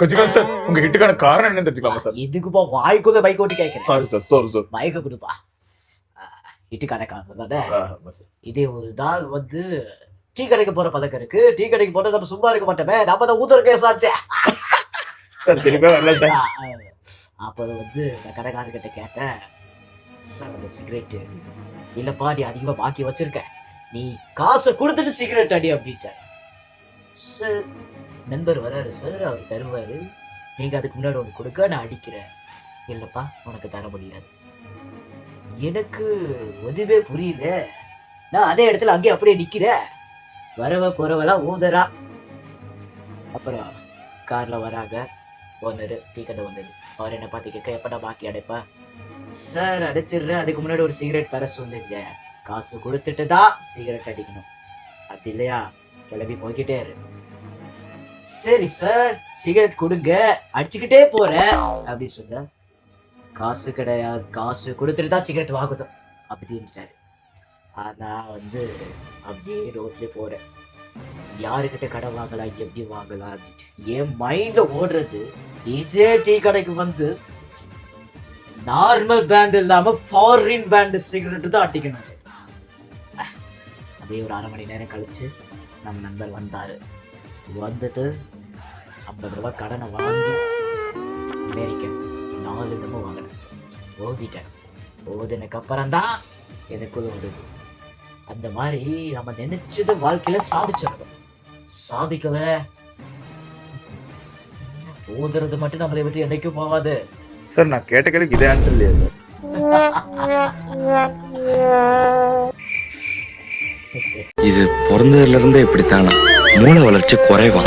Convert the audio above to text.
கொஞ்சம் சார் உங்க ஹிட்டுக்கான காரணம் என்ன தெரிஞ்சுக்கலாமா சார்? இதுக்குப்பா வாய்க்குள்ள பைக் ஓட்டி கேட்கிறேன். Sorry sir. பைக்கை கொடுப்பா. ஹிட்டு கடைக்காரன் தானே. சார் இதே ஒரு நாள் வந்து டீ கடைக்கு போற பழக்கம் இருக்கு. டீ கடைக்கு போட்டு நம்ம சும்மா இருக்க மாட்டோமே, நம்ம தான் ஊத்துற கேஸ் ஆச்சே. சார் திருப்பி வரல சார். அப்ப வந்து நான் கடைக்காரர்கிட்ட கேட்டேன், சார் அந்த சிகரெட்டு இல்லப்பா நீ அதிகமா பாக்கி வச்சிருக்க, நீ காசை கொடுத்துட்டு சிகரெட் அடி அப்படின்ட்டார். சார் நண்பர் வராரு சார், அவர் தருவாரு, நீங்க அதுக்கு முன்னாடி ஒன்று கொடுக்க நான் அடிக்கிறேன். இல்லப்பா உனக்கு தர முடியாது. எனக்கு ஒதுவே புரியல. நான் அதே இடத்துல அங்கேயே அப்படியே நிக்கிறேன். வரவ போறவெல்லாம் ஊதரா. அப்புறம் கார்ல வராங்க ஓனரு, டீ கடை ஓனரு. அவர் என்ன பார்த்து கேட்க, எப்படா பாக்கி அடைப்பா? சார் அடைச்சிடுறேன், அதுக்கு முன்னாடி ஒரு சிகரெட் தர சொல்லுங்க, காசு கொடுத்துட்டு தான் சிகரெட் அடிக்கணும், அப்படி இல்லையா கிளம்பி போய்கிட்டே இரு. சரி சார் சிகரெட் கொடுங்க, அடிச்சுக்கிட்டே போறேன் அப்படி சொல்ற. காசு கிடையாது, காசு கொடுத்துட்டு தான் சிகரெட் வாங்கணும் அப்படின்ட்டாரு. நான் வந்து அப்படியே ரோட்ல போறேன், யாருக்கிட்ட கடை வாங்கலாம், எப்படி வாங்கலாம் அப்படின்ட்டு என் மைண்ட்ல ஓடுறது. இதே டீ கடைக்கு வந்து நார்மல் பேண்ட் இல்லாம ஃபாரின் பேண்ட் சிகரெட் தான் அடிக்கணும். அதே ஒரு 1/2 மணி நேரம் கழிச்சு நம்ம நண்பர் வந்தாரு. வந்துட்டு 50 ரூபாய் கடனை வாங்கி அமெரிக்கன் 4 தினமும் வாங்கினேன். ஓதிட்டேன். ஓதினக்கு அப்புறம் தான் எனக்குள்ள வருது. அந்த மாதிரி நம்ம நினைச்சது வாழ்க்கையில சாதிச்சிடணும். சாதிக்கல ஓதுறது மட்டும் நம்மளை பற்றி என்னைக்கும் போவாது. சார் நான் கேட்ட கேள்விக்கு இதே ஆன்சர் இல்லையா சார்? இது பிறந்ததுல இருந்தே இப்படித்தானா? மூளை வளர்ச்சி குறைவா?